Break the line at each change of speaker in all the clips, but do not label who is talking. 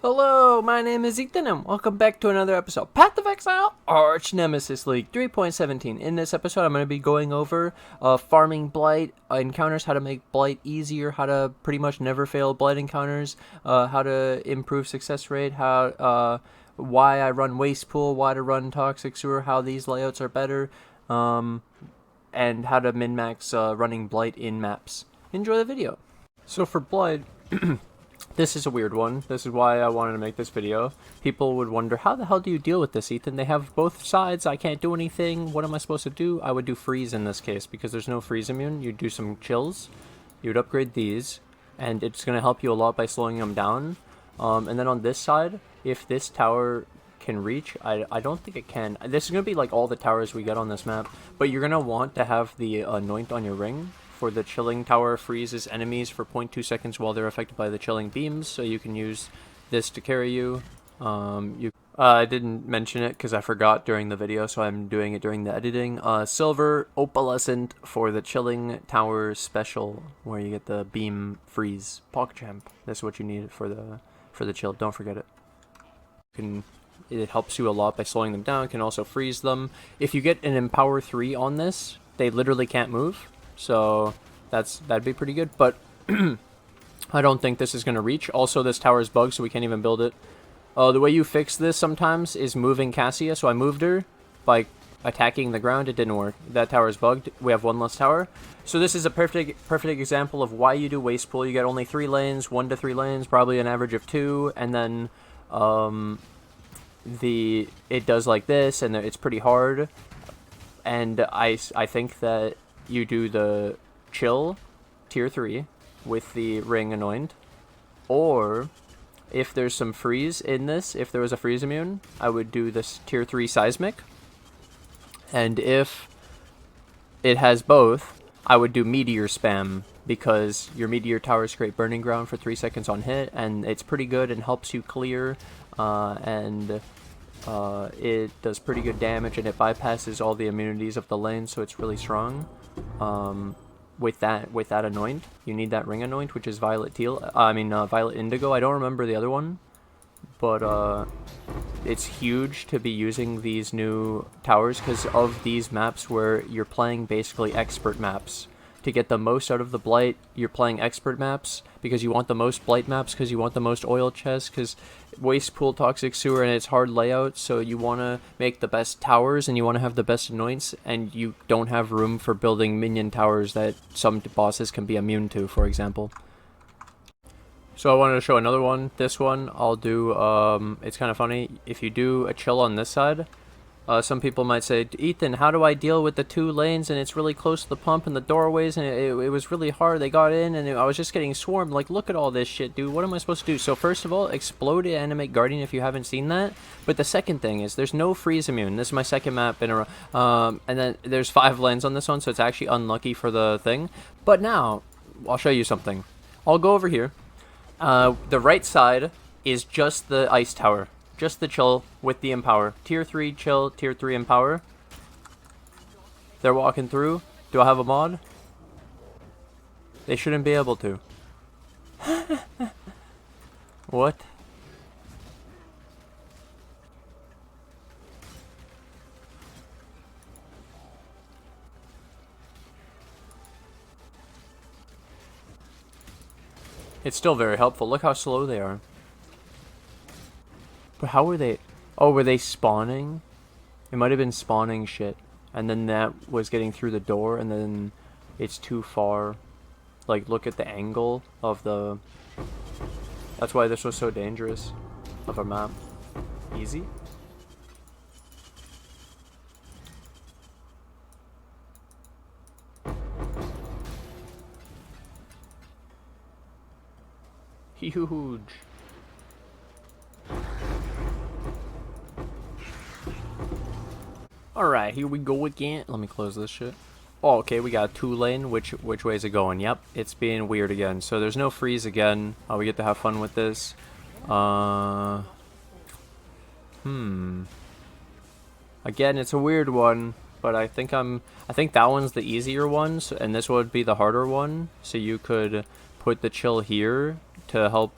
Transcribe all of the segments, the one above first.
Hello, my name is Ethan, and welcome back to another episode. Path of Exile, Archnemesis League 3.17. In this episode, I'm going to be going over farming Blight encounters, how to make Blight easier, how to pretty much never fail Blight encounters, how to improve success rate, why I run Waste Pool, why to run Toxic Sewer, how these layouts are better, and how to min-max running Blight in maps. Enjoy the video. So for Blight... This is a weird one. This is why I wanted to make this video. People would wonder, how the hell do you deal with this, Ethan? They have both sides. I can't do anything. What am I supposed to do? I would do freeze in this case because there's no freeze immune. You'd do some chills. You would upgrade these, and it's going to help you a lot by slowing them down. And then on this side, if this tower can reach, I don't think it can. This is going to be like all the towers we get on this map, but you're going to want to have the anoint on your ring. For the chilling tower freezes enemies for 0.2 seconds while they're affected by the chilling beams, so you can use this to carry you. I didn't mention it because I forgot during the video, so I'm doing it during the editing. Silver Opalescent for the chilling tower special, where you get the beam freeze. PogChamp. That's what you need for the chill. Don't forget it. It helps you a lot by slowing them down. Can also freeze them. If you get an Empower 3 on this, they literally can't move. So that'd be pretty good, but I don't think this is going to reach. Also, this tower is bugged, so we can't even build it. The way you fix this sometimes is moving Cassia, so I moved her by attacking the ground. It didn't work. That tower is bugged. We have one less tower. So this is a perfect example of why you do Waste Pool. You get only 3 lanes, 1 to 3 lanes, probably an average of 2, and then it does like this, and it's pretty hard. And I think that you do the chill tier 3 with the ring anoint, or if there's some freeze in this, if there was a freeze immune, I would do this tier 3 seismic, and if it has both, I would do meteor spam, because your meteor towers create burning ground for 3 seconds on hit, and it's pretty good and helps you clear, it does pretty good damage, and it bypasses all the immunities of the lane, so it's really strong. With that anoint, you need that ring anoint, which is violet indigo. I don't remember the other one, but it's huge to be using these new towers because of these maps where you're playing basically expert maps. To get the most out of the Blight, you're playing expert maps because you want the most Blight maps, because you want the most oil chests, because Waste Pool, Toxic Sewer, and it's hard layout, so you want to make the best towers and you want to have the best anoints, and you don't have room for building minion towers that some bosses can be immune to, for example. So I wanted to show another one. This one, I'll do, it's kind of funny. If you do a chill on this side, some people might say, Ethan, how do I deal with the 2 lanes and it's really close to the pump and the doorways and it was really hard. They got in and I was just getting swarmed. Like, look at all this shit, dude. What am I supposed to do? So first of all, explode Animate Guardian if you haven't seen that. But the second thing is there's no freeze immune. This is my second map in a row. And then there's 5 lanes on this one, so it's actually unlucky for the thing. But now, I'll show you something. I'll go over here. The right side is just the ice tower. Just the chill with the empower. Tier 3 chill, tier 3 empower. They're walking through. Do I have a mod? They shouldn't be able to. What? It's still very helpful. Look how slow they are. But how were they? Oh, were they spawning? It might have been spawning shit. And then that was getting through the door, and then it's too far. Like, look at the angle of the... That's why this was so dangerous of a map. Easy? Huge. Alright, here we go again. Let me close this shit. Oh, okay, we got a 2 lane. Which way is it going? Yep, it's being weird again. So there's no freeze again. We get to have fun with this. Again, it's a weird one, but I think that one's the easier one, and this would be the harder one. So you could put the chill here to help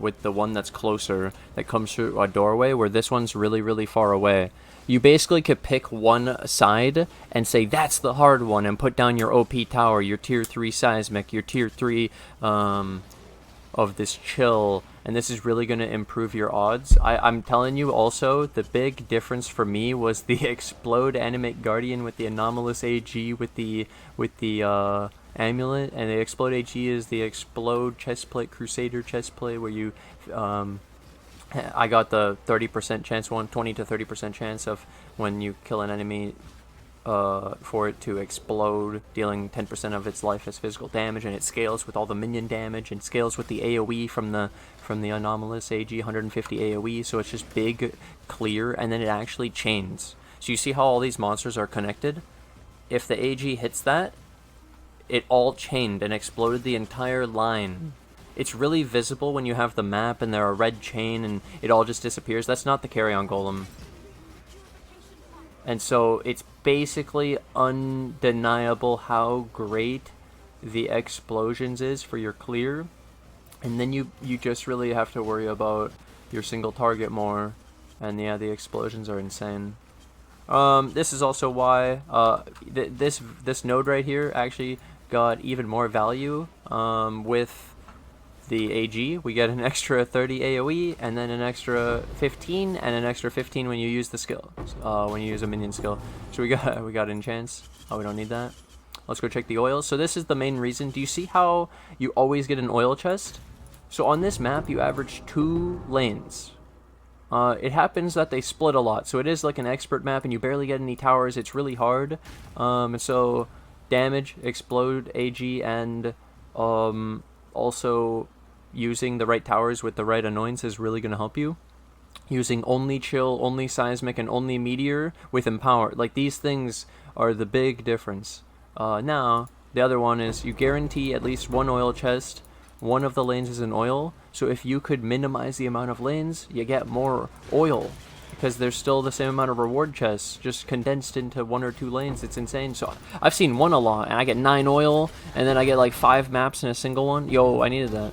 with the one that's closer, that comes through a doorway, where this one's really, really far away. You basically could pick one side and say, that's the hard one, and put down your OP tower, your tier 3 seismic, your tier 3 of this chill, and this is really going to improve your odds. I'm telling you also, the big difference for me was the Explode Animate Guardian with the Anomalous AG with the amulet, and the Explode AG is the Explode Chestplate Crusader chestplate, where you I got the 30% chance, 20 to 30% chance of when you kill an enemy for it to explode, dealing 10% of its life as physical damage, and it scales with all the minion damage, and scales with the AoE from the Anomalous AG, 150 AoE, so it's just big, clear, and then it actually chains. So you see how all these monsters are connected? If the AG hits that, it all chained and exploded the entire line. It's really visible when you have the map and there are a red chain and it all just disappears. That's not the carry-on golem. And so it's basically undeniable how great the explosions is for your clear. And then you just really have to worry about your single target more. And yeah, the explosions are insane. This is also why this node right here actually got even more value with the AG. We get an extra 30 AoE, and then an extra 15, and an extra 15 when you use the skill, when you use a minion skill. So we got enchants. Oh, we don't need that. Let's go check the oil. So this is the main reason. Do you see how you always get an oil chest? So on this map, you average 2 lanes. It happens that they split a lot, so it is like an expert map, and you barely get any towers. It's really hard. And so damage, explode, AG, and also using the right towers with the right anoints is really going to help you. Using only chill, only seismic, and only meteor with empower. Like, these things are the big difference. Now, the other one is you guarantee at least 1 oil chest. One of the lanes is an oil. So if you could minimize the amount of lanes, you get more oil. Because there's still the same amount of reward chests, just condensed into 1 or 2 lanes. It's insane. So I've seen one a lot, and I get 9 oil, and then I get like 5 maps in a single one. Yo, I needed that.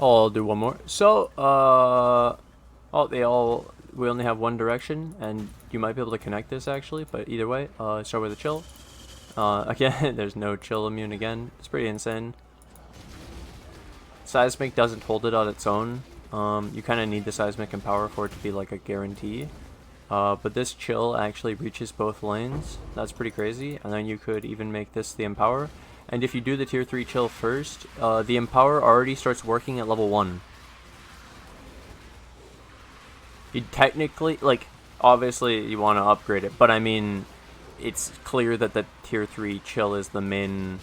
Oh, I'll do one more. So, we only have one direction, and you might be able to connect this actually, but either way, start with a chill. Again, there's no chill immune again. It's pretty insane. Seismic doesn't hold it on its own. You kind of need the seismic and power for it to be like a guarantee. But this chill actually reaches both lanes. That's pretty crazy. And then you could even make this the empower. And if you do the tier 3 chill first, the empower already starts working at level 1. You technically, like, obviously you want to upgrade it, but I mean, it's clear that the tier 3 chill is the main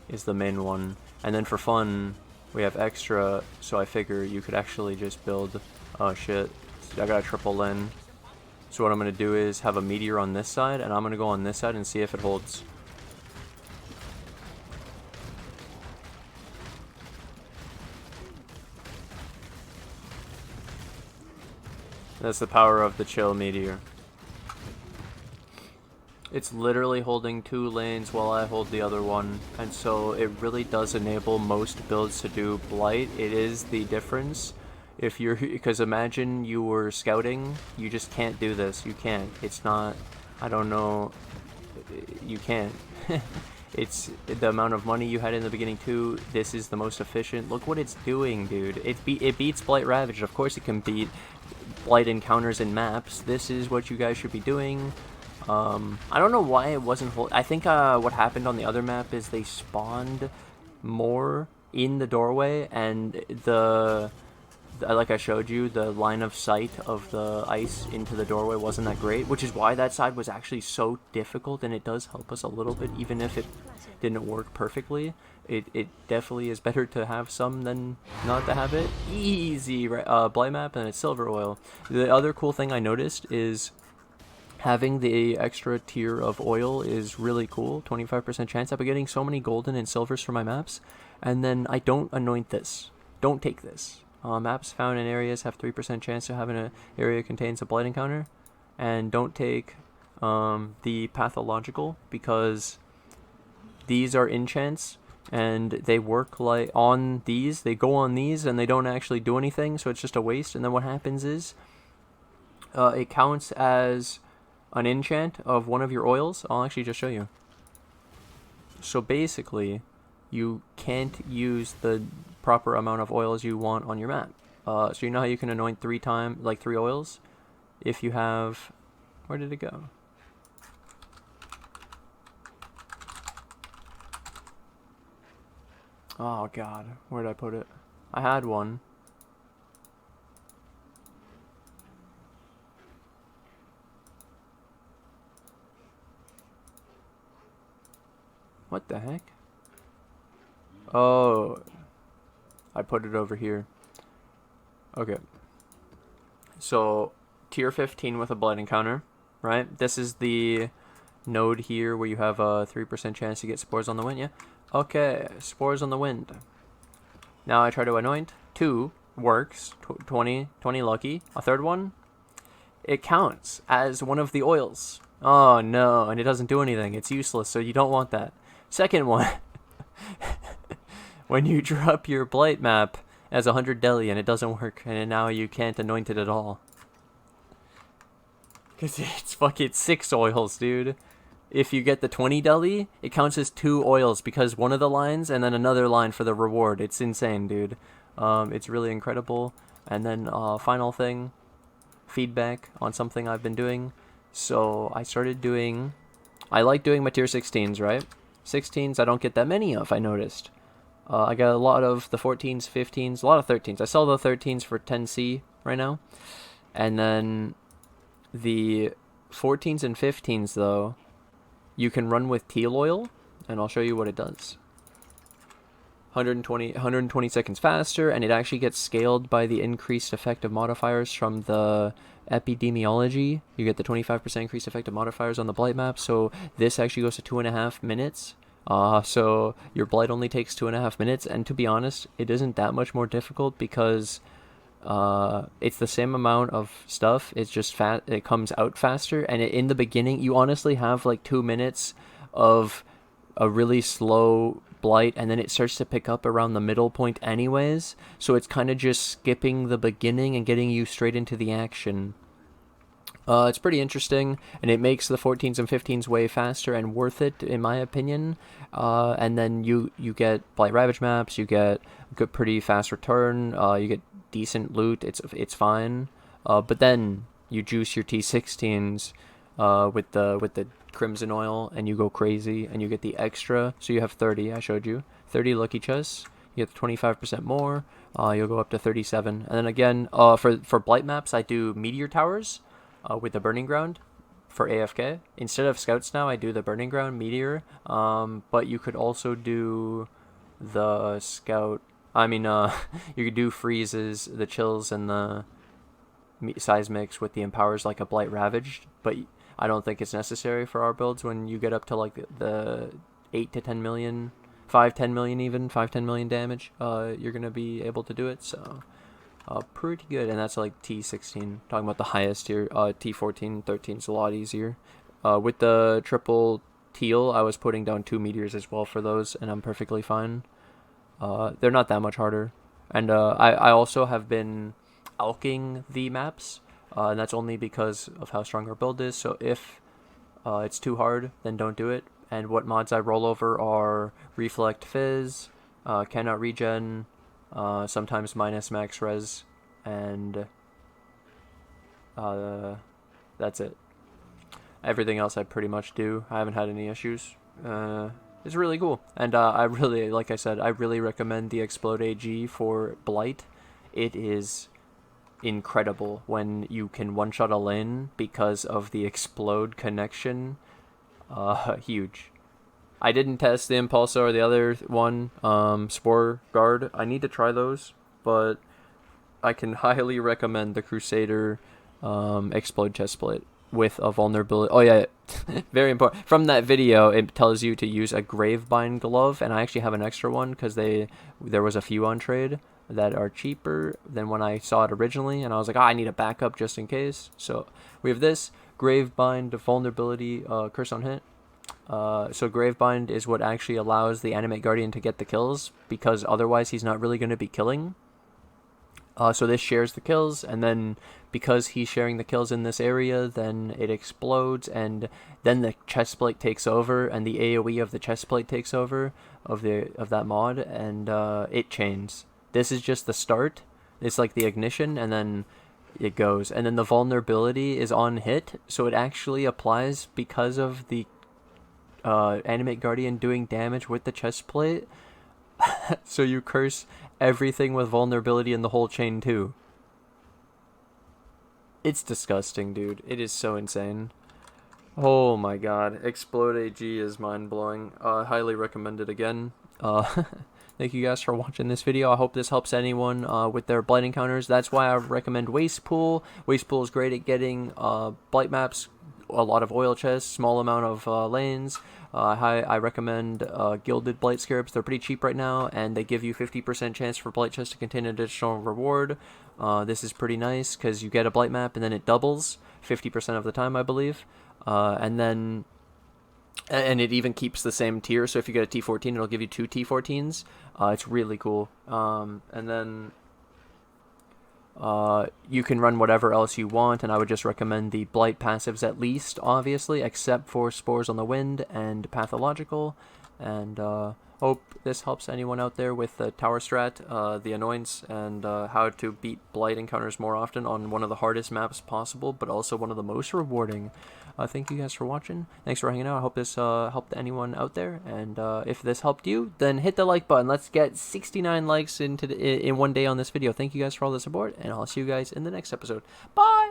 one. And then for fun, we have extra, so I figure you could actually just build, oh shit, I got a triple lane. So what I'm going to do is have a meteor on this side, and I'm going to go on this side and see if it holds. That's the power of the chill meteor. It's literally holding 2 lanes while I hold the other one, and so it really does enable most builds to do blight. It is the difference. If you're, because imagine you were scouting, you just can't do this. You can't. It's not, I don't know, you can't. It's the amount of money you had in the beginning too. This is the most efficient. Look what it's doing, dude. It beats Blight Ravaged. Of course it can beat Blight encounters and maps. This is what you guys should be doing. I don't know why it wasn't I think what happened on the other map is they spawned more in the doorway, and like I showed you, the line of sight of the ice into the doorway wasn't that great, which is why that side was actually so difficult, and it does help us a little bit, even if it didn't work perfectly. It definitely is better to have some than not to have it. Easy blight map, and it's silver oil. The other cool thing I noticed is having the extra tier of oil is really cool. 25% chance. I've been getting so many golden and silvers for my maps, and then I don't anoint this. Don't take this. Maps found in areas have 3% chance to have an area contains a blight encounter, and don't take the pathological, because these are enchants. and they work like on these. They go on these, and they don't actually do anything, so it's just a waste. And then what happens is, it counts as an enchant of one of your oils. I'll actually just show you. So basically, you can't use the proper amount of oils you want on your map. So you know how you can anoint 3 oils? If you have... Where did it go? Oh god, where did I put it? I had one. What the heck? Oh, I put it over here. Okay. So, tier 15 with a blight encounter, right? This is the node here where you have a 3% chance to get spores on the wind, yeah? Okay, spores on the wind. Now I try to anoint. 2 works, 20 lucky. A third one, it counts as one of the oils. Oh no, and it doesn't do anything. It's useless, so you don't want that. Second one, when you drop your blight map as 100 deli and it doesn't work, and now you can't anoint it at all. Because it's fucking 6 oils, dude. If you get the 20 deli, it counts as 2 oils because one of the lines and then another line for the reward. It's insane, dude. It's really incredible. And then final thing, feedback on something I've been doing. So I started doing... I like doing my tier 16s, right? 16s I don't get that many of, I noticed. I got a lot of the 14s, 15s, a lot of 13s. I sell the 13s for 10C right now. And then the 14s and 15s, though, you can run with teal oil, and I'll show you what it does. 120 seconds faster, and it actually gets scaled by the increased effective modifiers from the epidemiology. You get the 25% increased effective modifiers on the blight map, so this actually goes to 2.5 minutes. So your blight only takes 2.5 minutes, and to be honest, it isn't that much more difficult because it's the same amount of stuff. It's just it comes out faster, and in the beginning, you honestly have like 2 minutes of a really slow blight, and then it starts to pick up around the middle point anyways, so it's kind of just skipping the beginning and getting you straight into the action. It's pretty interesting, and it makes the 14s and 15s way faster and worth it, in my opinion. And then you get Blight Ravage maps, you get a good, pretty fast return, you get decent loot, it's fine. But then you juice your T16s with the Crimson Oil, and you go crazy, and you get the extra. So you have 30, I showed you. 30 lucky chests, you get 25% more, you'll go up to 37. And then again, for Blight maps, I do Meteor Towers. With the Burning Ground for AFK. Instead of Scouts now, I do the Burning Ground, Meteor. But you could also do the Scout... I mean, you could do Freezes, the Chills, and the Seismics with the Empowers like a Blight Ravaged. But I don't think it's necessary for our builds when you get up to like the 8 to 10 million, 10 million even, 10 million damage. You're going to be able to do it, so... pretty good, and that's like T16. Talking about the highest tier, T14, 13 is a lot easier. With the triple teal, I was putting down 2 meteors as well for those, and I'm perfectly fine. They're not that much harder. And I also have been alking the maps, and that's only because of how strong our build is. So if it's too hard, then don't do it. And what mods I roll over are Reflect Fizz, Cannot Regen, sometimes minus max res, and that's it. Everything else I pretty much do. I haven't had any issues. It's really cool, and I really, like I said, I really recommend the Explode AG for Blight. It is incredible when you can one-shot a lane because of the Explode connection. Huge. I didn't test the Impulsor or the other one, Spore Guard. I need to try those, but I can highly recommend the Crusader Explode Chestplate with a vulnerability. Oh yeah, very important. From that video, it tells you to use a Gravebind glove, and I actually have an extra one because there was a few on trade that are cheaper than when I saw it originally, and I was like, I need a backup just in case. So we have this Gravebind vulnerability, Curse on Hit. So Gravebind is what actually allows the Animate Guardian to get the kills, because otherwise he's not really going to be killing. So this shares the kills, and then because he's sharing the kills in this area, then it explodes, and then the chestplate takes over, and the AoE of the chestplate takes over of that mod, and it chains. This is just the start. It's like the ignition, and then it goes. And then the vulnerability is on hit, so it actually applies because of the Animate Guardian doing damage with the chestplate. So you curse everything with vulnerability in the whole chain too. It's disgusting, dude. It is so insane. Oh my god. Explode AG is mind-blowing. Highly recommend it again. Thank you guys for watching this video. I hope this helps anyone with their blight encounters. That's why I recommend Waste Pool. Waste Pool is great at getting blight maps, a lot of oil chests, small amount of lanes. I recommend Gilded Blight Scarabs. They're pretty cheap right now, and they give you 50% chance for blight chest to contain an additional reward. This is pretty nice because you get a blight map and then it doubles 50% of the time, I believe. And it even keeps the same tier, so if you get a T14, it'll give you 2 T14s. It's really cool. And then you can run whatever else you want, and I would just recommend the Blight passives at least, obviously, except for Spores on the Wind and Pathological. And hope this helps anyone out there with the tower strat, the Anoints, and how to beat Blight encounters more often on one of the hardest maps possible, but also one of the most rewarding. Thank you guys for watching. Thanks for hanging out. I hope this helped anyone out there. And if this helped you, then hit the like button. Let's get 69 likes in one day on this video. Thank you guys for all the support, and I'll see you guys in the next episode. Bye!